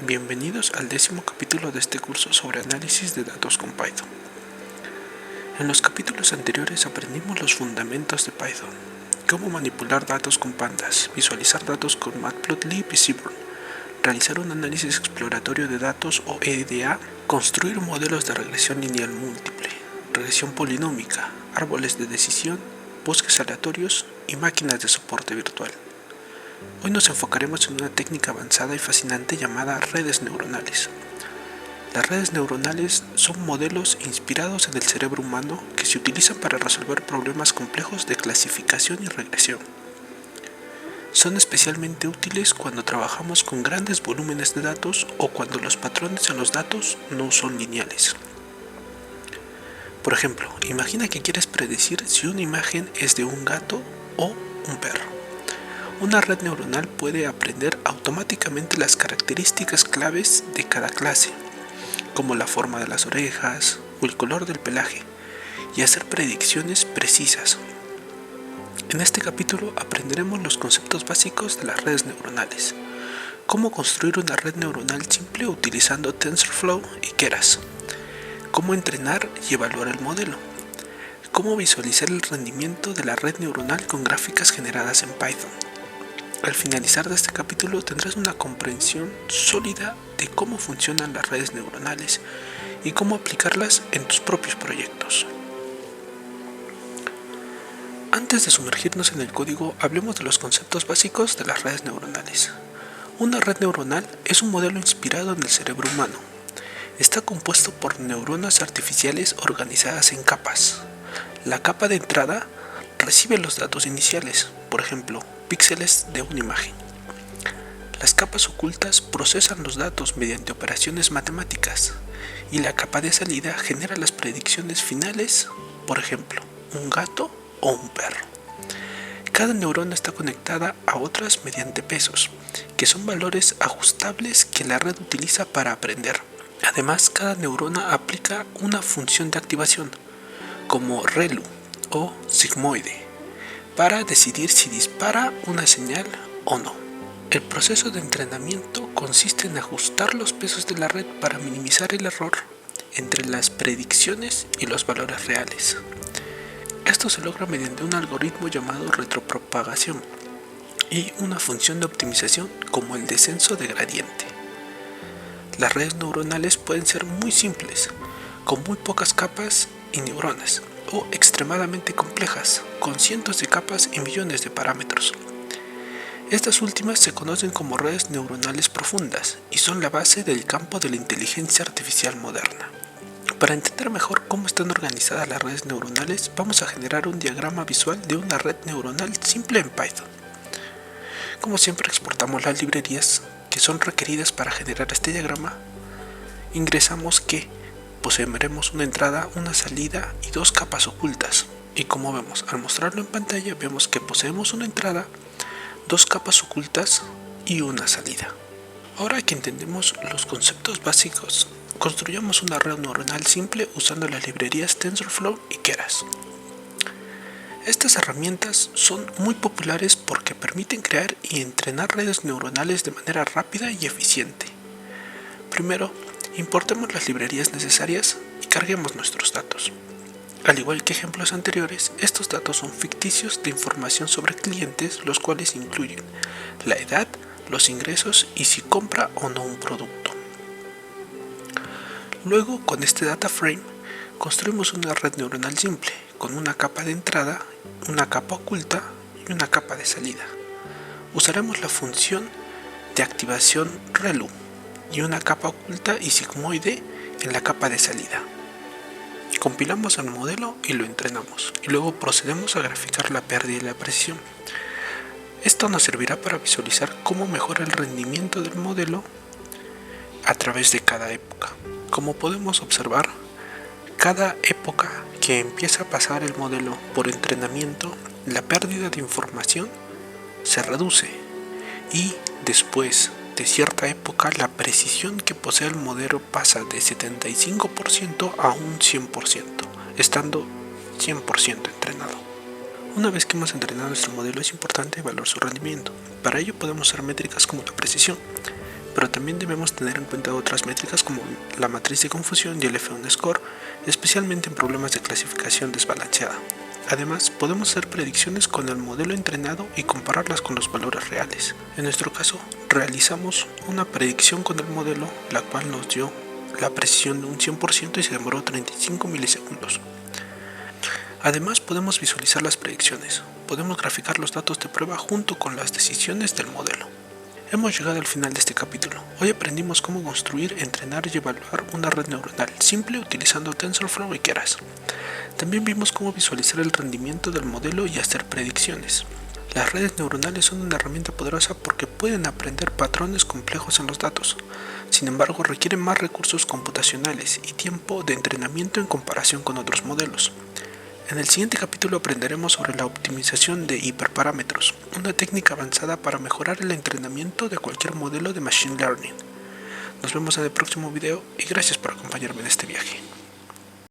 Bienvenidos al 10º capítulo de este curso sobre análisis de datos con Python. En los capítulos anteriores aprendimos los fundamentos de Python, cómo manipular datos con pandas, visualizar datos con Matplotlib y Seaborn, realizar un análisis exploratorio de datos o EDA, construir modelos de regresión lineal múltiple, regresión polinómica, árboles de decisión, bosques aleatorios y máquinas de soporte virtual. Hoy nos enfocaremos en una técnica avanzada y fascinante llamada redes neuronales. Las redes neuronales son modelos inspirados en el cerebro humano que se utilizan para resolver problemas complejos de clasificación y regresión. Son especialmente útiles cuando trabajamos con grandes volúmenes de datos o cuando los patrones en los datos no son lineales. Por ejemplo, imagina que quieres predecir si una imagen es de un gato o un perro. Una red neuronal puede aprender automáticamente las características claves de cada clase, como la forma de las orejas o el color del pelaje, y hacer predicciones precisas. En este capítulo aprenderemos los conceptos básicos de las redes neuronales, cómo construir una red neuronal simple utilizando TensorFlow y Keras, cómo entrenar y evaluar el modelo, cómo visualizar el rendimiento de la red neuronal con gráficas generadas en Python. Al finalizar de este capítulo tendrás una comprensión sólida de cómo funcionan las redes neuronales y cómo aplicarlas en tus propios proyectos. Antes de sumergirnos en el código, hablemos de los conceptos básicos de las redes neuronales. Una red neuronal es un modelo inspirado en el cerebro humano. Está compuesto por neuronas artificiales organizadas en capas. La capa de entrada recibe los datos iniciales, por ejemplo, píxeles de una imagen. Las capas ocultas procesan los datos mediante operaciones matemáticas y la capa de salida genera las predicciones finales, por ejemplo, un gato o un perro. Cada neurona está conectada a otras mediante pesos, que son valores ajustables que la red utiliza para aprender. Además, cada neurona aplica una función de activación, como ReLU o sigmoide, para decidir si dispara una señal o no. El proceso de entrenamiento consiste en ajustar los pesos de la red para minimizar el error entre las predicciones y los valores reales. Esto se logra mediante un algoritmo llamado retropropagación y una función de optimización como el descenso de gradiente. Las redes neuronales pueden ser muy simples, con muy pocas capas y neuronas, o extremadamente complejas, con cientos de capas y millones de parámetros. Estas últimas se conocen como redes neuronales profundas y son la base del campo de la inteligencia artificial moderna. Para entender mejor cómo están organizadas las redes neuronales, vamos a generar un diagrama visual de una red neuronal simple en Python. Como siempre, exportamos las librerías que son requeridas para generar este diagrama. Ingresamos que poseeremos una entrada, una salida y dos capas ocultas. Y como vemos, al mostrarlo en pantalla, vemos que poseemos una entrada, dos capas ocultas y una salida. Ahora que entendemos los conceptos básicos, construyamos una red neuronal simple usando las librerías TensorFlow y Keras. Estas herramientas son muy populares porque permiten crear y entrenar redes neuronales de manera rápida y eficiente. Primero, importemos las librerías necesarias y carguemos nuestros datos. Al igual que ejemplos anteriores, estos datos son ficticios de información sobre clientes, los cuales incluyen la edad, los ingresos y si compra o no un producto. Luego, con este data frame, construimos una red neuronal simple, con una capa de entrada, una capa oculta y una capa de salida. Usaremos la función de activación ReLU y una capa oculta y sigmoide en la capa de salida. Compilamos el modelo y lo entrenamos, y luego procedemos a graficar la pérdida y la precisión. Esto nos servirá para visualizar cómo mejora el rendimiento del modelo a través de cada época. Como podemos observar, cada época que empieza a pasar el modelo por entrenamiento, la pérdida de información se reduce y después de cierta época la precisión que posee el modelo pasa de 75% a un 100%, estando 100% entrenado. Una vez que hemos entrenado nuestro modelo es importante evaluar su rendimiento. Para ello podemos usar métricas como la precisión, pero también debemos tener en cuenta otras métricas como la matriz de confusión y el F1 score, especialmente en problemas de clasificación desbalanceada. Además, podemos hacer predicciones con el modelo entrenado y compararlas con los valores reales. En nuestro caso, realizamos una predicción con el modelo, la cual nos dio la precisión de un 100% y se demoró 35 milisegundos. Además, podemos visualizar las predicciones. Podemos graficar los datos de prueba junto con las decisiones del modelo. Hemos llegado al final de este capítulo. Hoy aprendimos cómo construir, entrenar y evaluar una red neuronal simple utilizando TensorFlow y Keras. También vimos cómo visualizar el rendimiento del modelo y hacer predicciones. Las redes neuronales son una herramienta poderosa porque pueden aprender patrones complejos en los datos. Sin embargo, requieren más recursos computacionales y tiempo de entrenamiento en comparación con otros modelos. En el siguiente capítulo aprenderemos sobre la optimización de hiperparámetros, una técnica avanzada para mejorar el entrenamiento de cualquier modelo de Machine Learning. Nos vemos en el próximo video y gracias por acompañarme en este viaje.